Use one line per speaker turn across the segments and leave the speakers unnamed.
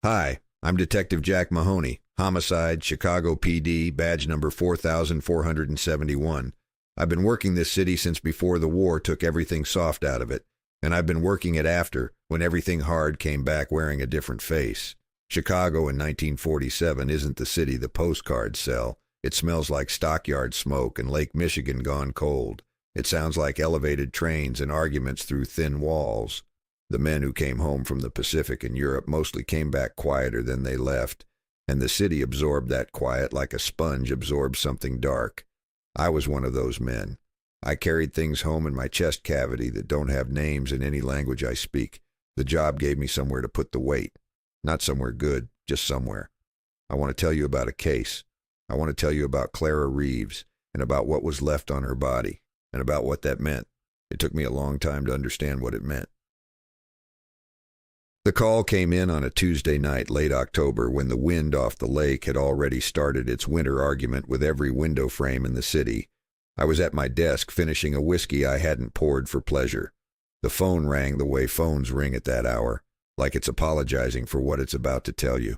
Hi, I'm Detective Jack Mahoney, Homicide, Chicago PD, badge number 4471. I've been working this city since before the war took everything soft out of it, and I've been working it after, when everything hard came back wearing a different face. Chicago in 1947 isn't the city the postcards sell. It smells like stockyard smoke and Lake Michigan gone cold. It sounds like elevated trains and arguments through thin walls. The men who came home from the Pacific and Europe mostly came back quieter than they left, and the city absorbed that quiet like a sponge absorbs something dark. I was one of those men. I carried things home in my chest cavity that don't have names in any language I speak. The job gave me somewhere to put the weight. Not somewhere good, just somewhere. I want to tell you about a case. I want to tell you about Clara Reeves, and about what was left on her body, and about what that meant. It took me a long time to understand what it meant. The call came in on a Tuesday night, late October, when the wind off the lake had already started its winter argument with every window frame in the city. I was at my desk finishing a whiskey I hadn't poured for pleasure. The phone rang the way phones ring at that hour, like it's apologizing for what it's about to tell you.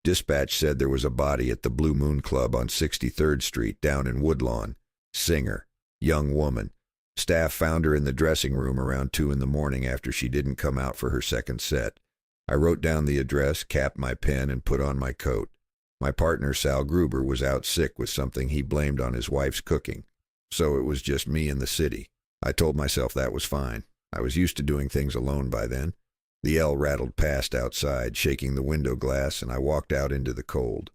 Dispatch said there was a body at the Blue Moon Club on 63rd Street down in Woodlawn. Singer. Young woman. Staff found her in the dressing room around 2 in the morning after she didn't come out for her second set. I wrote down the address, capped my pen, and put on my coat. My partner, Sal Gruber, was out sick with something he blamed on his wife's cooking. So it was just me in the city. I told myself that was fine. I was used to doing things alone by then. The L rattled past outside, shaking the window glass, and I walked out into the cold.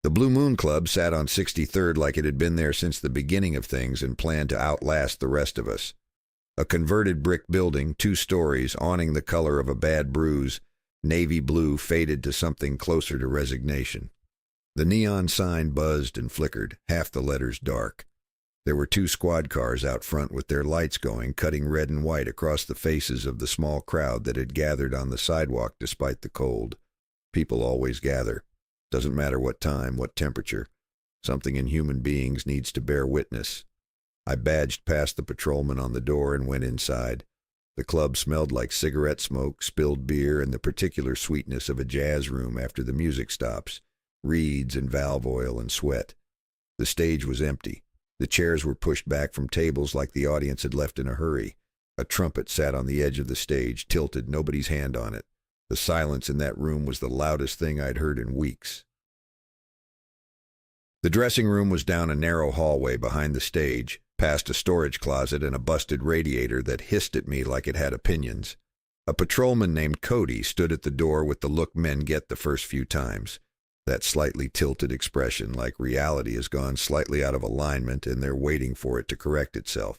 The Blue Moon Club sat on 63rd like it had been there since the beginning of things and planned to outlast the rest of us. A converted brick building, 2 stories, awning the color of a bad bruise, navy blue faded to something closer to resignation. The neon sign buzzed and flickered, half the letters dark. There were 2 squad cars out front with their lights going, cutting red and white across the faces of the small crowd that had gathered on the sidewalk despite the cold. People always gather. Doesn't matter what time, what temperature. Something in human beings needs to bear witness. I badged past the patrolman on the door and went inside. The club smelled like cigarette smoke, spilled beer, and the particular sweetness of a jazz room after the music stops. Reeds and valve oil and sweat. The stage was empty. The chairs were pushed back from tables like the audience had left in a hurry. A trumpet sat on the edge of the stage, tilted, nobody's hand on it. The silence in that room was the loudest thing I'd heard in weeks. The dressing room was down a narrow hallway behind the stage, past a storage closet and a busted radiator that hissed at me like it had opinions. A patrolman named Cody stood at the door with the look men get the first few times. That slightly tilted expression, like reality has gone slightly out of alignment and they're waiting for it to correct itself.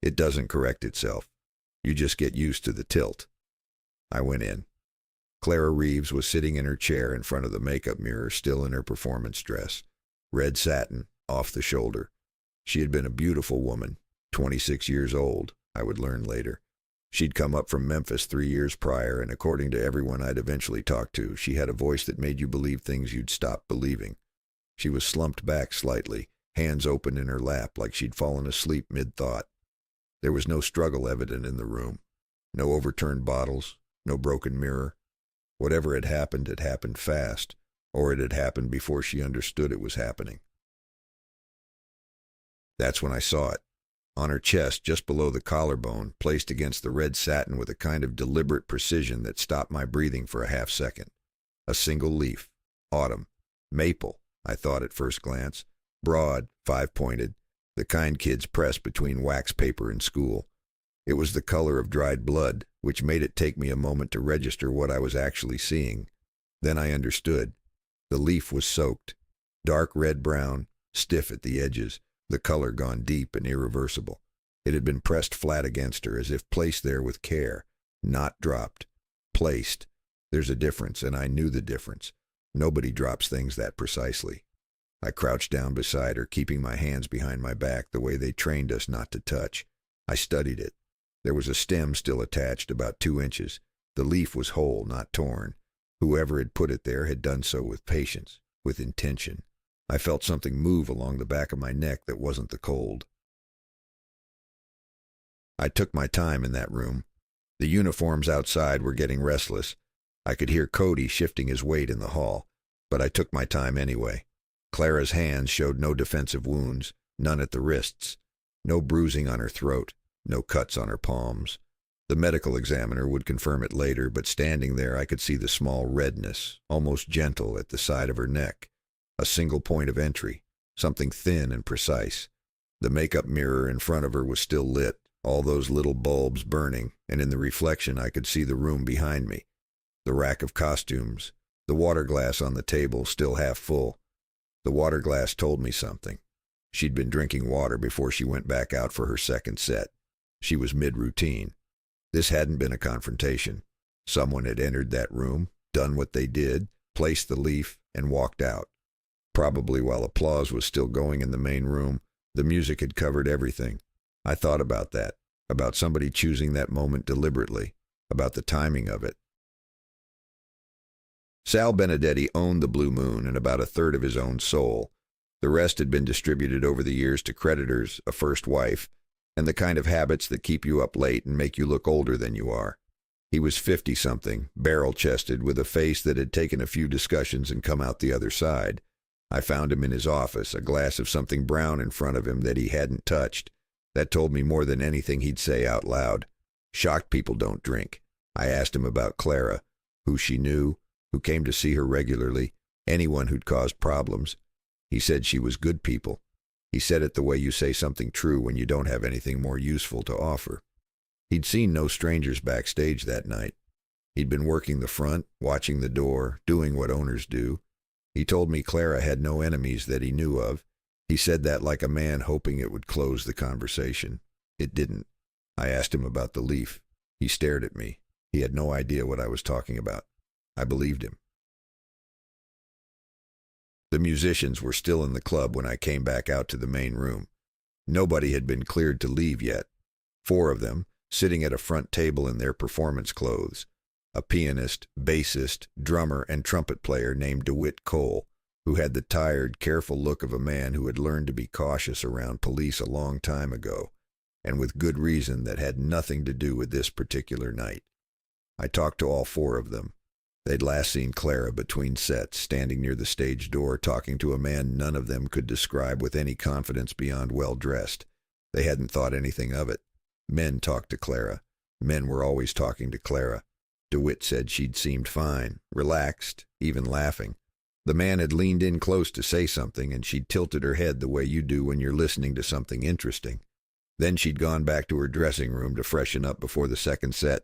It doesn't correct itself. You just get used to the tilt. I went in. Clara Reeves was sitting in her chair in front of the makeup mirror, still in her performance dress. Red satin, off the shoulder. She had been a beautiful woman, 26 years old, I would learn later. She'd come up from Memphis 3 years prior, and according to everyone I'd eventually talked to, she had a voice that made you believe things you'd stopped believing. She was slumped back slightly, hands open in her lap like she'd fallen asleep mid-thought. There was no struggle evident in the room. No overturned bottles, no broken mirror. Whatever had happened fast, or it had happened before she understood it was happening. That's when I saw it. On her chest, just below the collarbone, placed against the red satin with a kind of deliberate precision that stopped my breathing for a half-second. A single leaf. Autumn. Maple, I thought at first glance. Broad, 5-pointed, the kind kids press between wax paper in school. It was the color of dried blood, which made it take me a moment to register what I was actually seeing. Then I understood. The leaf was soaked. Dark red-brown, stiff at the edges, the color gone deep and irreversible. It had been pressed flat against her, as if placed there with care. Not dropped. Placed. There's a difference, and I knew the difference. Nobody drops things that precisely. I crouched down beside her, keeping my hands behind my back the way they trained us not to touch. I studied it. There was a stem still attached, about 2 inches. The leaf was whole, not torn. Whoever had put it there had done so with patience, with intention. I felt something move along the back of my neck that wasn't the cold. I took my time in that room. The uniforms outside were getting restless. I could hear Cody shifting his weight in the hall, but I took my time anyway. Clara's hands showed no defensive wounds, none at the wrists, no bruising on her throat, no cuts on her palms. The medical examiner would confirm it later, but standing there I could see the small redness, almost gentle, at the side of her neck. A single point of entry, something thin and precise. The makeup mirror in front of her was still lit, all those little bulbs burning, and in the reflection I could see the room behind me. The rack of costumes, the water glass on the table still half full. The water glass told me something. She'd been drinking water before she went back out for her second set. She was mid-routine. This hadn't been a confrontation. Someone had entered that room, done what they did, placed the leaf, and walked out. Probably while applause was still going in the main room, the music had covered everything. I thought about that, about somebody choosing that moment deliberately, about the timing of it. Sal Benedetti owned the Blue Moon and about a third of his own soul. The rest had been distributed over the years to creditors, a first wife, and the kind of habits that keep you up late and make you look older than you are. He was 50-something, barrel-chested, with a face that had taken a few discussions and come out the other side. I found him in his office, a glass of something brown in front of him that he hadn't touched. That told me more than anything he'd say out loud. Shocked people don't drink. I asked him about Clara, who she knew, who came to see her regularly, anyone who'd caused problems. He said she was good people. He said it the way you say something true when you don't have anything more useful to offer. He'd seen no strangers backstage that night. He'd been working the front, watching the door, doing what owners do. He told me Clara had no enemies that he knew of. He said that like a man hoping it would close the conversation. It didn't. I asked him about the leaf. He stared at me. He had no idea what I was talking about. I believed him. The musicians were still in the club when I came back out to the main room. Nobody had been cleared to leave yet. 4 of them, sitting at a front table in their performance clothes. A pianist, bassist, drummer, and trumpet player named DeWitt Cole, who had the tired, careful look of a man who had learned to be cautious around police a long time ago, and with good reason that had nothing to do with this particular night. I talked to all 4 of them. They'd last seen Clara between sets, standing near the stage door, talking to a man none of them could describe with any confidence beyond well-dressed. They hadn't thought anything of it. Men talked to Clara. Men were always talking to Clara. DeWitt said she'd seemed fine, relaxed, even laughing. The man had leaned in close to say something, and she'd tilted her head the way you do when you're listening to something interesting. Then she'd gone back to her dressing room to freshen up before the second set,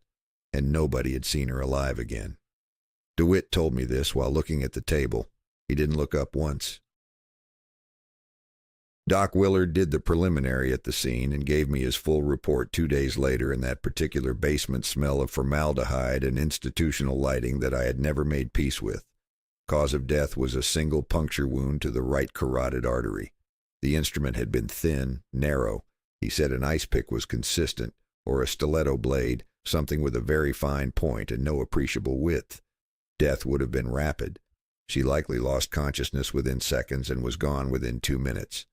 and nobody had seen her alive again. DeWitt told me this while looking at the table. He didn't look up once. Doc Willard did the preliminary at the scene and gave me his full report 2 days later in that particular basement smell of formaldehyde and institutional lighting that I had never made peace with. Cause of death was a single puncture wound to the right carotid artery. The instrument had been thin, narrow. He said an ice pick was consistent, or a stiletto blade, something with a very fine point and no appreciable width. Death would have been rapid. She likely lost consciousness within seconds and was gone within 2 minutes.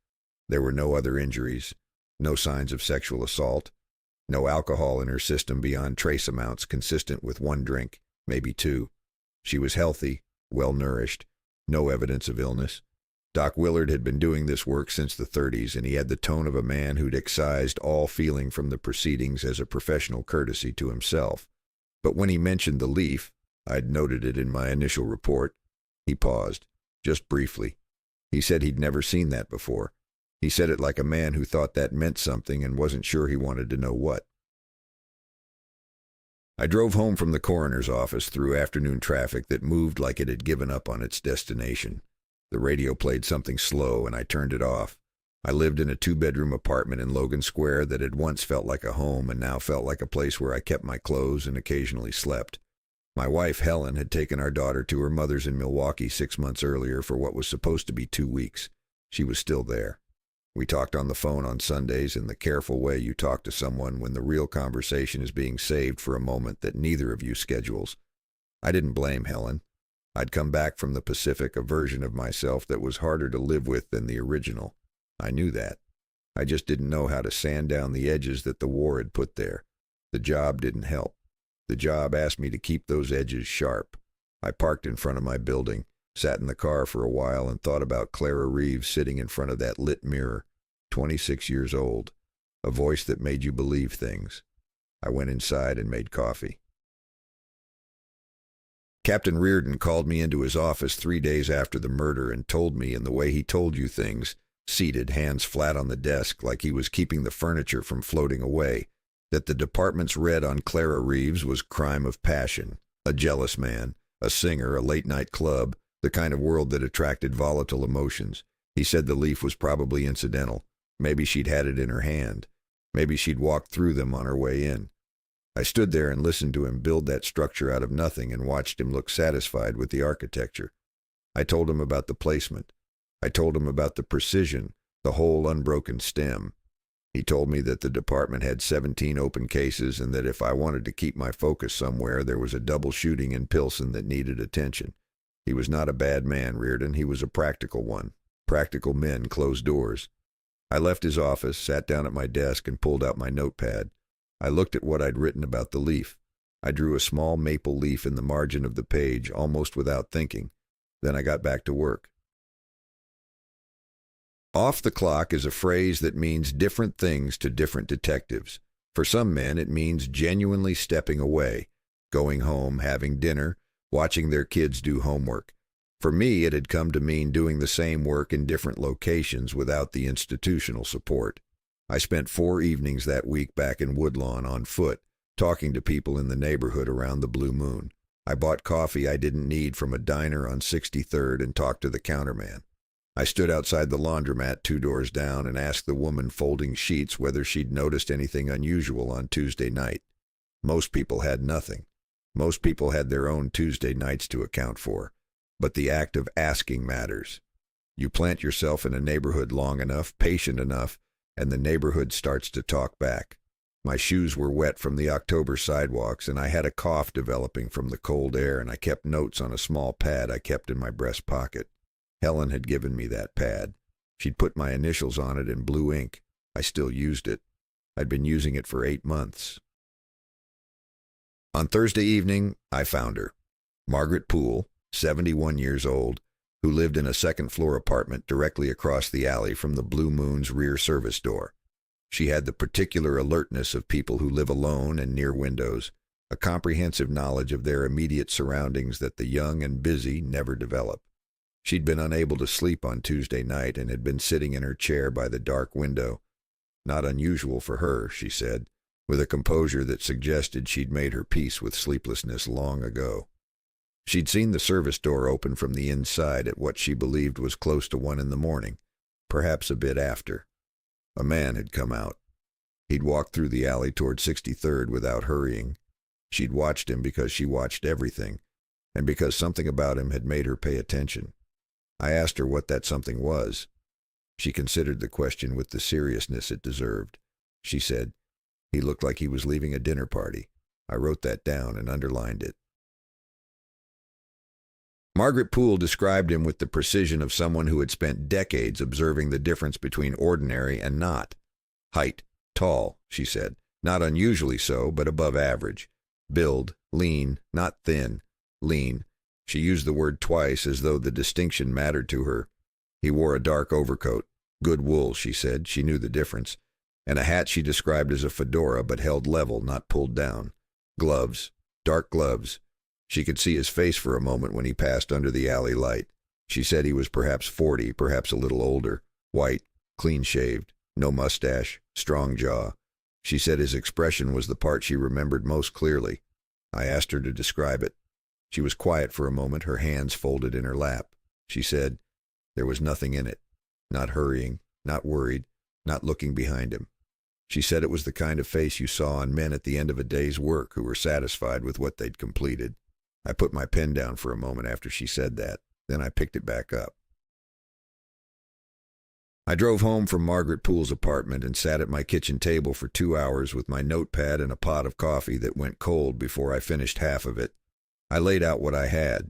There were no other injuries, no signs of sexual assault, no alcohol in her system beyond trace amounts consistent with 1 drink, maybe 2. She was healthy, well-nourished, no evidence of illness. Doc Willard had been doing this work since the 30s, and he had the tone of a man who'd excised all feeling from the proceedings as a professional courtesy to himself. But when he mentioned the leaf, I'd noted it in my initial report, he paused, just briefly. He said he'd never seen that before. He said it like a man who thought that meant something and wasn't sure he wanted to know what. I drove home from the coroner's office through afternoon traffic that moved like it had given up on its destination. The radio played something slow, and I turned it off. I lived in a 2-bedroom apartment in Logan Square that had once felt like a home and now felt like a place where I kept my clothes and occasionally slept. My wife, Helen, had taken our daughter to her mother's in Milwaukee 6 months earlier for what was supposed to be 2 weeks. She was still there. We talked on the phone on Sundays in the careful way you talk to someone when the real conversation is being saved for a moment that neither of you schedules. I didn't blame Helen. I'd come back from the Pacific a version of myself that was harder to live with than the original. I knew that. I just didn't know how to sand down the edges that the war had put there. The job didn't help. The job asked me to keep those edges sharp. I parked in front of my building, sat in the car for a while, and thought about Clara Reeves sitting in front of that lit mirror, 26 years old, a voice that made you believe things. I went inside and made coffee. Captain Reardon called me into his office 3 days after the murder and told me, in the way he told you things, seated, hands flat on the desk, like he was keeping the furniture from floating away, that the department's read on Clara Reeves was crime of passion, a jealous man, a singer, a late-night club, the kind of world that attracted volatile emotions. He said the leaf was probably incidental. Maybe she'd had it in her hand. Maybe she'd walked through them on her way in. I stood there and listened to him build that structure out of nothing and watched him look satisfied with the architecture. I told him about the placement. I told him about the precision, the whole unbroken stem. He told me that the department had 17 open cases and that if I wanted to keep my focus somewhere, there was a double shooting in Pilsen that needed attention. He was not a bad man, Reardon. He was a practical one. Practical men close doors. I left his office, sat down at my desk, and pulled out my notepad. I looked at what I'd written about the leaf. I drew a small maple leaf in the margin of the page, almost without thinking. Then I got back to work. Off the clock is a phrase that means different things to different detectives. For some men, it means genuinely stepping away, going home, having dinner, watching their kids do homework. For me, it had come to mean doing the same work in different locations without the institutional support. I spent 4 evenings that week back in Woodlawn on foot, talking to people in the neighborhood around the Blue Moon. I bought coffee I didn't need from a diner on 63rd and talked to the counterman. I stood outside the laundromat 2 doors down and asked the woman folding sheets whether she'd noticed anything unusual on Tuesday night. Most people had nothing. Most people had their own Tuesday nights to account for. But the act of asking matters. You plant yourself in a neighborhood long enough, patient enough, and the neighborhood starts to talk back. My shoes were wet from the October sidewalks, and I had a cough developing from the cold air, and I kept notes on a small pad I kept in my breast pocket. Helen had given me that pad. She'd put my initials on it in blue ink. I still used it. I'd been using it for 8 months. On Thursday evening, I found her. Margaret Poole, 71 years old, who lived in a second-floor apartment directly across the alley from the Blue Moon's rear service door. She had the particular alertness of people who live alone and near windows, a comprehensive knowledge of their immediate surroundings that the young and busy never develop. She'd been unable to sleep on Tuesday night and had been sitting in her chair by the dark window. Not unusual for her, she said, with a composure that suggested she'd made her peace with sleeplessness long ago. She'd seen the service door open from the inside at what she believed was close to 1 a.m, perhaps a bit after. A man had come out. He'd walked through the alley toward 63rd without hurrying. She'd watched him because she watched everything, and because something about him had made her pay attention. I asked her what that something was. She considered the question with the seriousness it deserved. She said, "He looked like he was leaving a dinner party." I wrote that down and underlined it. Margaret Poole described him with the precision of someone who had spent decades observing the difference between ordinary and not. Height, tall, she said, not unusually so, but above average. Build, lean, not thin, lean. She used the word twice as though the distinction mattered to her. He wore a dark overcoat. Good wool, she said. She knew the difference. And a hat she described as a fedora, but held level, not pulled down. Gloves, dark gloves. She could see his face for a moment when he passed under the alley light. She said he was perhaps 40, perhaps a little older, white, clean-shaved, no mustache, strong jaw. She said his expression was the part she remembered most clearly. I asked her to describe it. She was quiet for a moment, her hands folded in her lap. She said, there was nothing in it. Not hurrying, not worried, not looking behind him. She said it was the kind of face you saw on men at the end of a day's work who were satisfied with what they'd completed. I put my pen down for a moment after she said that. Then I picked it back up. I drove home from Margaret Poole's apartment and sat at my kitchen table for 2 hours with my notepad and a pot of coffee that went cold before I finished half of it. I laid out what I had.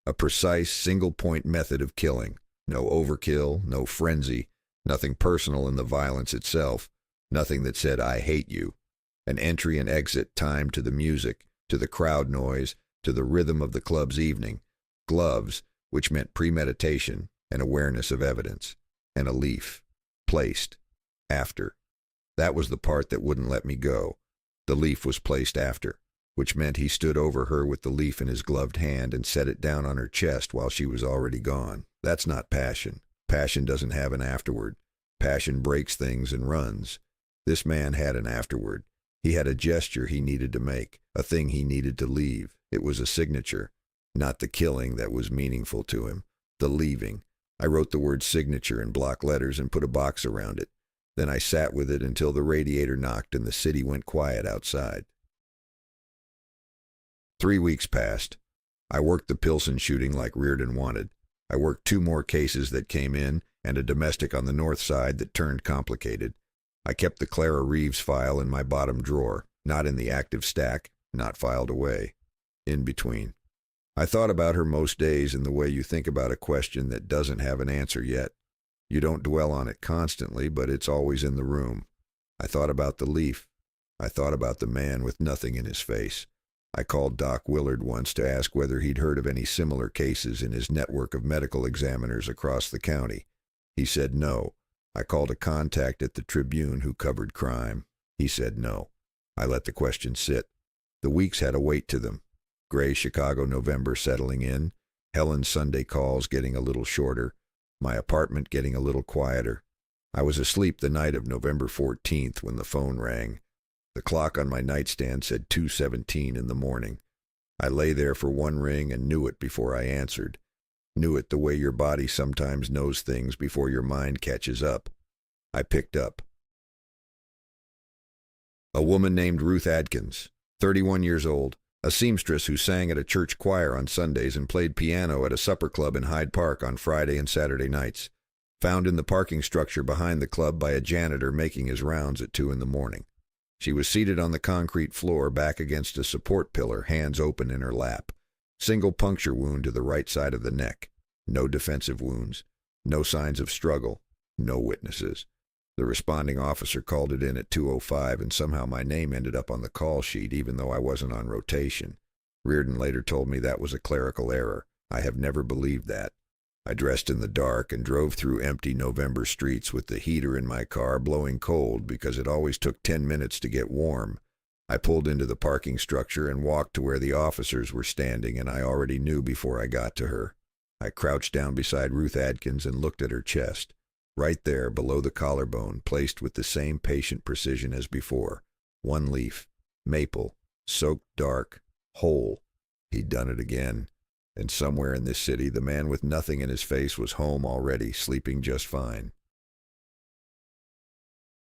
A precise, single-point method of killing. No overkill, no frenzy, nothing personal in the violence itself, nothing that said, "I hate you." An entry and exit timed to the music, to the crowd noise, to the rhythm of the club's evening. Gloves, which meant premeditation and awareness of evidence. And a leaf. Placed. After. That was the part that wouldn't let me go. The leaf was placed after, which meant he stood over her with the leaf in his gloved hand and set it down on her chest while she was already gone. That's not passion. Passion doesn't have an afterward. Passion breaks things and runs. This man had an afterward. He had a gesture he needed to make, a thing he needed to leave. It was a signature. Not the killing that was meaningful to him. The leaving. I wrote the word signature in block letters and put a box around it. Then I sat with it until the radiator knocked and the city went quiet outside. 3 weeks passed. I worked the Pilsen shooting like Reardon wanted. I worked 2 more cases that came in and a domestic on the north side that turned complicated. I kept the Clara Reeves file in my bottom drawer, not in the active stack, not filed away. In between. I thought about her most days in the way you think about a question that doesn't have an answer yet. You don't dwell on it constantly, but it's always in the room. I thought about the leaf. I thought about the man with nothing in his face. I called Doc Willard once to ask whether he'd heard of any similar cases in his network of medical examiners across the county. He said no. I called a contact at the Tribune who covered crime. He said no. I let the question sit. The weeks had a weight to them. Gray Chicago November settling in, Helen's Sunday calls getting a little shorter, my apartment getting a little quieter. I was asleep the night of November 14th when the phone rang. The clock on my nightstand said 2:17 in the morning. I lay there for one ring and knew it before I answered. Knew it the way your body sometimes knows things before your mind catches up. I picked up. A woman named Ruth Adkins, 31 years old, a seamstress who sang at a church choir on Sundays and played piano at a supper club in Hyde Park on Friday and Saturday nights. Found in the parking structure behind the club by a janitor making his rounds at 2 in the morning. She was seated on the concrete floor back against a support pillar, hands open in her lap. Single puncture wound to the right side of the neck. No defensive wounds. No signs of struggle. No witnesses. The responding officer called it in at 2:05 and somehow my name ended up on the call sheet even though I wasn't on rotation. Reardon later told me that was a clerical error. I have never believed that. I dressed in the dark and drove through empty November streets with the heater in my car blowing cold because it always took 10 minutes to get warm. I pulled into the parking structure and walked to where the officers were standing, and I already knew before I got to her. I crouched down beside Ruth Adkins and looked at her chest. Right there, below the collarbone, placed with the same patient precision as before. One leaf. Maple. Soaked dark. Whole. He'd done it again. And somewhere in this city, the man with nothing in his face was home already, sleeping just fine.